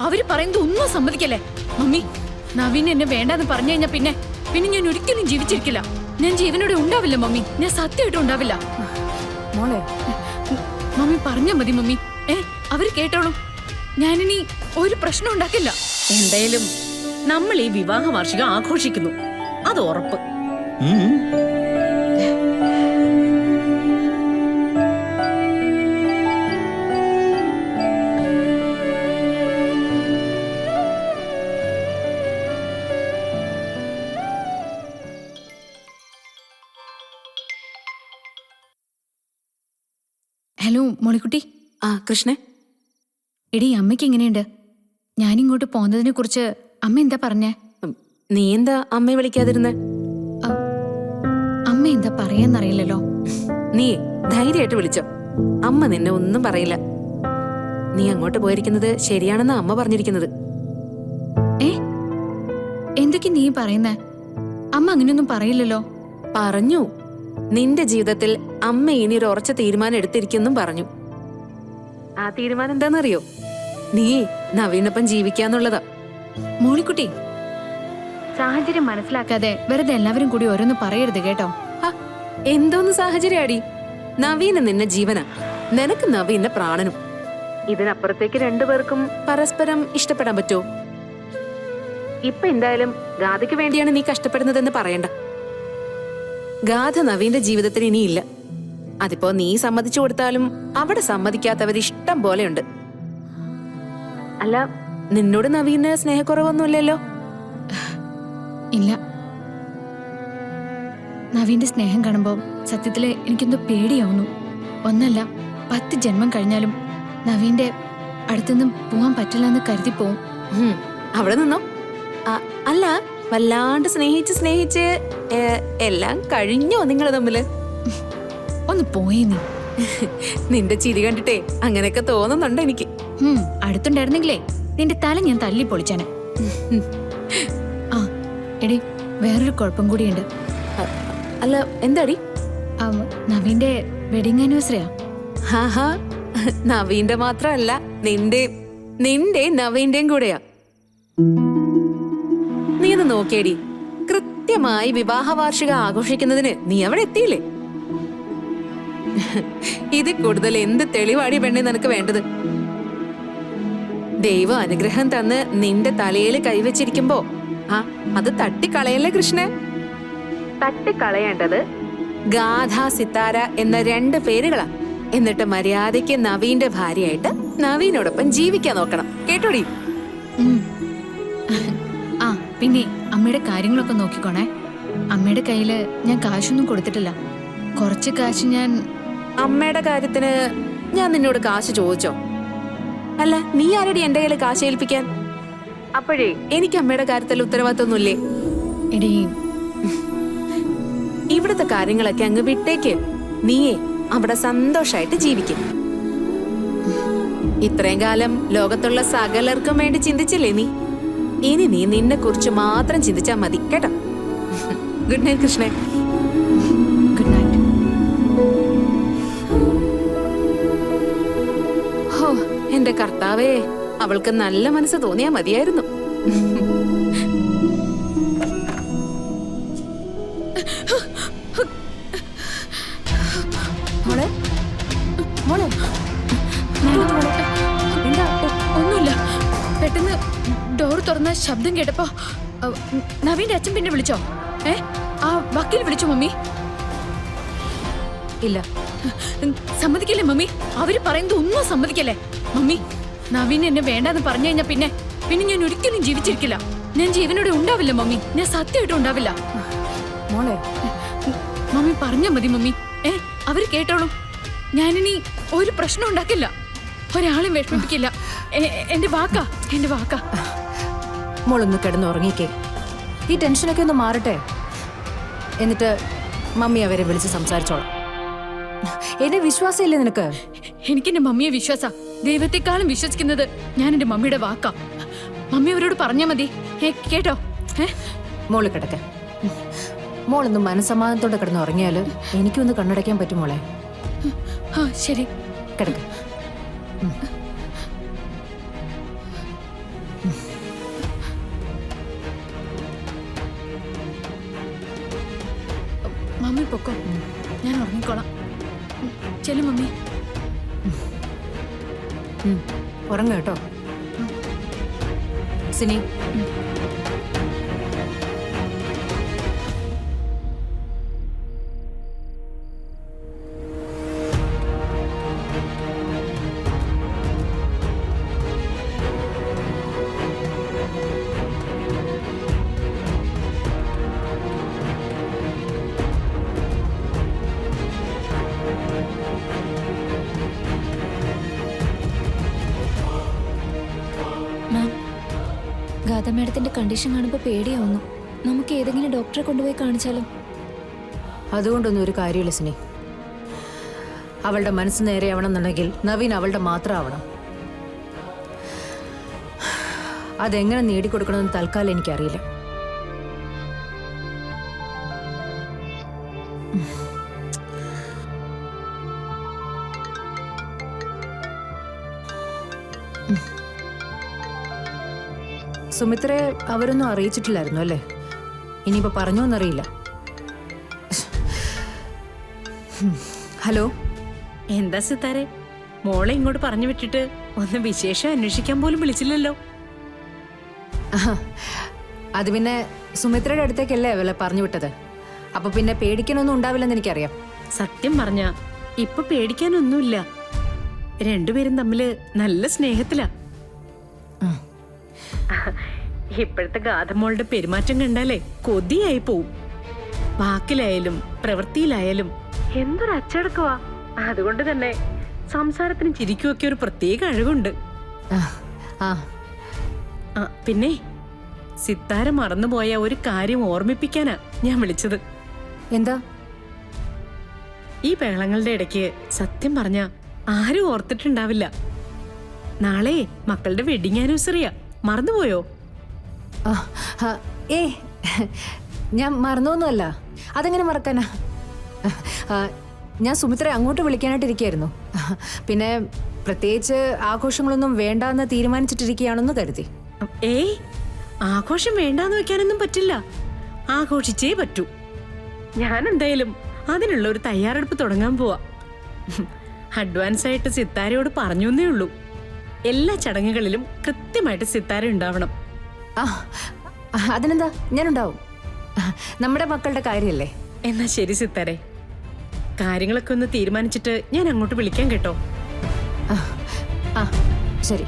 അവര് പറയുന്നത് ഒന്നും സമ്മതിക്കല്ലേ മമ്മി. നവീൻ എന്നെ വേണ്ടെന്ന് പറഞ്ഞു കഴിഞ്ഞാ പിന്നെ ഞാൻ ഒരിക്കലും ജീവിച്ചിരിക്കില്ല. ഞാൻ ജീവനോടെ ഉണ്ടാവില്ല മമ്മി. ഞാൻ സത്യമായിട്ടും ഉണ്ടാവില്ല. മോളെ മമ്മി പറഞ്ഞാ മതി മമ്മി. അവര് കേട്ടോളും. ഞാനിനി ഒരു പ്രശ്നം ഉണ്ടാക്കില്ല. എന്തായാലും നമ്മൾ ഈ വിവാഹ വാർഷികം ആഘോഷിക്കുന്നു, അത് ഉറപ്പ്. ഹലോ മോളിക്കുട്ടി. ആ കൃഷ്ണ, എടി അമ്മയ്ക്ക് എങ്ങനെയുണ്ട്? ഞാനിങ്ങോട്ട് പോകുന്നതിനെ കുറിച്ച് അമ്മ എന്താ പറഞ്ഞേ? നീ എന്താ അമ്മയെ വിളിക്കാതിരുന്നെ? അമ്മ എന്താ പറയാന്നറിയില്ലല്ലോ. നീ ധൈര്യമായിട്ട് വിളിച്ചോ, അമ്മ നിന്നെ ഒന്നും പറയില്ല. നീ അങ്ങോട്ട് പോയിരിക്കുന്നത് ശരിയാണെന്നാ അമ്മ പറഞ്ഞിരിക്കുന്നത്. എന്തൊക്കെ നീ പറയുന്നേ? അമ്മ അങ്ങനെയൊന്നും പറയില്ലല്ലോ. പറഞ്ഞു, നിന്റെ ജീവിതത്തിൽ അമ്മ ഇനി ഒരു ഉറച്ച തീരുമാനം എടുത്തിരിക്കും പറഞ്ഞു. ആ തീരുമാനം എന്താണെന്നറിയോ? നീ നവീനൊപ്പം ജീവിക്കാന്നുള്ളതാ. മോളിക്കുട്ടി, സാഹചര്യം മനസ്സിലാക്കാതെ വെറുതെ എല്ലാവരും കൂടി ഓരോന്ന് പറയരുത് കേട്ടോ. എന്തോന്ന് സാഹചര്യാടി? നവീന നിന്നെ ജീവനാ, നിനക്ക് നവീന പ്രാണനും. ഇതിനപ്പുറത്തേക്ക് രണ്ടുപേർക്കും പരസ്പരം ഇഷ്ടപ്പെടാൻ പറ്റുമോ? ഇപ്പൊ എന്തായാലും ഗാഥയ്ക്ക് വേണ്ടിയാണ് നീ കഷ്ടപ്പെടുന്നതെന്ന് പറയണ്ട. ഗാഥ നവീന്റെ ജീവിതത്തിൽ ഇനിയില്ല. അതിപ്പോ നീ സമ്മതിച്ചു കൊടുത്താലും അവിടെ സമ്മതിക്കാത്തവർ ഇഷ്ടം പോലെയുണ്ട്. അല്ല, നിന്നോട് നവീന് സ്നേഹക്കുറവൊന്നുമില്ലല്ലോ? ഇല്ല. നവീന്റെ സ്നേഹം കാണുമ്പോ സത്യത്തില് എനിക്കെന്തോ പേടിയാവുന്നു. ഒന്നല്ല 10 ജന്മം കഴിഞ്ഞാലും നവീന്റെ അടുത്തുനിന്നും പോവാൻ പറ്റില്ല എന്ന് കരുതി പോവും. അവിടെ നിന്നോ? അല്ല, വല്ലാണ്ട് സ്നേഹിച്ച് എല്ലാം കഴിഞ്ഞോ നിങ്ങൾ തമ്മില്? ഒന്ന് പോയേ നീ. നിന്റെ ചിരി കണ്ടിട്ടേ അങ്ങനെയൊക്കെ തോന്നുന്നുണ്ട് എനിക്ക്. അടുത്തുണ്ടായിരുന്നെങ്കിലേ നിന്റെ തല ഞാൻ തല്ലി പൊളിച്ചാനെ. ആ എടി, വേറൊരു കുഴപ്പം കൂടിയുണ്ട്. അല്ല, എന്താടി? നവീന്റെ വെഡിങ് ആനിവേഴ്സറിയാ. ഹാ, നവീന്റെ മാത്രല്ല, നിന്റെ നവീന്റെയും കൂടെയാ. നീ ഒന്ന് നോക്കിയേടി, കൃത്യമായി വിവാഹ വാർഷികം ആഘോഷിക്കുന്നതിന് നീ അവിടെ എത്തിയില്ലേ? ഇത് കൂടുതൽ എന്ത് തെളിവാടി പെണ്ണെ നിനക്ക് വേണ്ടത്? ദൈവ അനുഗ്രഹം തന്ന് നിന്റെ തലയിൽ കൈവച്ചിരിക്കുമ്പോ അത് തട്ടിക്കളയല്ലേ കൃഷ്ണ. തട്ടിക്കളയേണ്ടത് ഗാഥ, സിത്താര എന്ന 2 പേരുകളാ. എന്നിട്ട് മര്യാദയ്ക്ക് നവീന്റെ ഭാര്യയായിട്ട് നവീനോടൊപ്പം ജീവിക്കാൻ നോക്കണം, കേട്ടോടി? ആ പിന്നെ അമ്മയുടെ കാര്യങ്ങളൊക്കെ നോക്കിക്കോണേ. അമ്മയുടെ കയ്യില് ഞാൻ കാശൊന്നും കൊടുത്തിട്ടില്ല. കുറച്ച് കാശ് ഞാൻ... അമ്മയുടെ കാര്യത്തിന് ഞാൻ നിന്നോട് കാശ് ചോദിച്ചോ? അല്ല, നീ ആരടി എന്റെ കയ്യിൽ കാശ് ഏൽപ്പിക്കാൻ? അപ്പോഴേ എനിക്ക് അമ്മയുടെ കാര്യത്തിൽ ഉത്തരവാദിത്വമൊന്നുമില്ലേ? എടീ, ഇവിടുത്തെ കാര്യങ്ങളൊക്കെ അങ്ങ് വിട്ടേക്ക്. നീയേ അവിടെ സന്തോഷായിട്ട് ജീവിക്കും. ഇത്രയും കാലം ലോകത്തുള്ള സകലർക്കും വേണ്ടി ചിന്തിച്ചില്ലേ നീ? ഇനി നീ നിന്നെ കുറിച്ച് മാത്രം ചിന്തിച്ചാ മതി, കേട്ടോ? Good night Krishna. Good night. ഹോ, എന്റെ കർത്താവേ, അവൾക്ക് നല്ല മനസ്സ് തോന്നിയാ മതിയായിരുന്നു. മോളെ, മോളെ, ഒന്നുമില്ല. പെട്ടെന്ന് ഡോർ തുറന്ന ശബ്ദം കേട്ടപ്പോ നവീന്റെ അച്ഛൻ പിന്നെ വിളിച്ചോ? ആ വക്കീൽ വിളിച്ചോ മമ്മി? ഇല്ല. സമ്മതിക്കല്ലേ മമ്മി? അവര് പറയുന്നത് ഒന്നും സമ്മതിക്കല്ലേ മമ്മി? നവീൻ എന്നെ വേണ്ടെന്ന് പറഞ്ഞു കഴിഞ്ഞാ പിന്നെ ഞാൻ ഒരിക്കലും ജീവിച്ചിരിക്കില്ല. ഞാൻ ജീവനോടെ ഉണ്ടാവില്ല മമ്മി. ഞാൻ സത്യമായിട്ടും ഉണ്ടാവില്ല. മോളെ, മമ്മി പറഞ്ഞാ മതി മമ്മി. അവര് കേട്ടോളും. ഞാനിനി ഒരു പ്രശ്നം ഉണ്ടാക്കില്ല, ഒരാളും വിഷമിപ്പിക്കില്ല. എന്റെ വാക്കാ. മോളൊന്ന് കിടന്നുറങ്ങിക്കേ. ഈ ടെൻഷനൊക്കെ ഒന്ന് മാറട്ടെ, എന്നിട്ട് മമ്മി അവരെ വിളിച്ച് സംസാരിച്ചോളാം. എന്നെ വിശ്വാസമില്ലേ നിനക്ക്? എനിക്ക് എന്റെ മമ്മിയെ വിശ്വാസ. ദൈവത്തെക്കാളും വിശ്വസിക്കുന്നത് ഞാൻ എന്റെ മമ്മിയുടെ വാക്കാ. മമ്മി അവരോട് പറഞ്ഞാ മതി, കേട്ടോ? മോള് കിടക്ക. മോളൊന്ന് മനസ്സമാധാനത്തോടെ കിടന്നുറങ്ങിയാല് എനിക്കൊന്ന് കണ്ണടയ്ക്കാൻ പറ്റും മോളെ. ശരി, കിടക്ക. മമ്മി പൊക്കോ, ഞാൻ ഉറങ്ങിക്കോളാം. ചെല്ലു മമ്മി. ഉറങ്ങ കേട്ടോ സിനി. മാം, ഗാഥ മാഡത്തിന്റെ കണ്ടീഷൻ കാണുമ്പോൾ പേടിയാവുന്നു. നമുക്ക് ഏതെങ്കിലും ഡോക്ടറെ കൊണ്ടുപോയി കാണിച്ചാലും. അതുകൊണ്ടൊന്നും ഒരു കാര്യമില്ല സിനി. അവളുടെ മനസ്സ് നേരെയാവണമെന്നുണ്ടെങ്കിൽ നവീൻ അവളുടെ മാത്രം ആവണം. അതെങ്ങനെ നേടിക്കൊടുക്കണമെന്ന് തൽക്കാലം എനിക്കറിയില്ല. സുമിത്രയെ അവരൊന്നും അറിയിച്ചിട്ടില്ലായിരുന്നു അല്ലേ? ഇനിയിപ്പോ പറഞ്ഞോന്നറിയില്ല. ഹലോ, എന്താ സിത്താരെ, മോളെ ഇങ്ങോട്ട് പറഞ്ഞു വിട്ടിട്ട് ഒന്ന് വിശേഷം അന്വേഷിക്കാൻ പോലും വിളിച്ചില്ലല്ലോ. അത് പിന്നെ സുമിത്രയുടെ അടുത്തേക്കല്ലേ അവളെ പറഞ്ഞു വിട്ടത്. അപ്പൊ പിന്നെ പേടിക്കാനൊന്നും ഉണ്ടാവില്ലെന്ന് എനിക്കറിയാം. സത്യം പറഞ്ഞ ഇപ്പൊ പേടിക്കാനൊന്നുമില്ല. രണ്ടുപേരും തമ്മില് നല്ല സ്നേഹത്തിലാ. ഇപ്പോഴത്തെ ഗാഥമോളുടെ പെരുമാറ്റം കണ്ടാലേ കൊതിയായി പോവും. വാക്കിലായാലും പ്രവൃത്തിയിലായാലും എന്തൊരു അച്ചടക്കവാ. അതുകൊണ്ട് തന്നെ സംസാരത്തിന് ചിരിക്കുമൊക്കെ ഒരു പ്രത്യേക അഴകുണ്ട്. ആ പിന്നെ സിത്താര മറന്നുപോയ ഒരു കാര്യം ഓർമ്മിപ്പിക്കാനാ ഞാൻ വിളിച്ചത്. എന്താ? ഈ ബഹളങ്ങളുടെ ഇടയ്ക്ക് സത്യം പറഞ്ഞ ആരും ഓർത്തിട്ടുണ്ടാവില്ല, നാളെ മക്കളുടെ വെഡിങ് ആനിവേഴ്സറിയാ. മറന്നുപോയോ? ഏ, ഞാൻ മറന്നൊന്നുമല്ല. അതെങ്ങനെ മറക്കാനാ? ഞാൻ സുമിത്രയെ അങ്ങോട്ട് വിളിക്കാനായിട്ട് ഇരിക്കുകയായിരുന്നു. പിന്നെ പ്രത്യേകിച്ച് ആഘോഷങ്ങളൊന്നും വേണ്ടാന്ന് തീരുമാനിച്ചിട്ടിരിക്കുകയാണെന്ന് കരുതി. ഏയ്, ആഘോഷം വേണ്ടാന്ന് വെക്കാനൊന്നും പറ്റില്ല. ആഘോഷിച്ചേ പറ്റൂ. ഞാൻ എന്തായാലും അതിനുള്ള ഒരു തയ്യാറെടുപ്പ് തുടങ്ങാൻ പോവാ. അഡ്വാൻസ് ആയിട്ട് സിത്താരയോട് പറഞ്ഞു എന്നേ ഉള്ളൂ. എല്ലാ ചടങ്ങുകളിലും കൃത്യമായിട്ട് സിത്താര ഉണ്ടാവണം. അതിനെന്താ, ഞാനുണ്ടാവും. നമ്മുടെ മക്കളുടെ കാര്യല്ലേ. എന്നാ ശരി സിത്താരെ, കാര്യങ്ങളൊക്കെ ഒന്ന് തീരുമാനിച്ചിട്ട് ഞാൻ അങ്ങോട്ട് വിളിക്കാൻ കേട്ടോ. ശരി.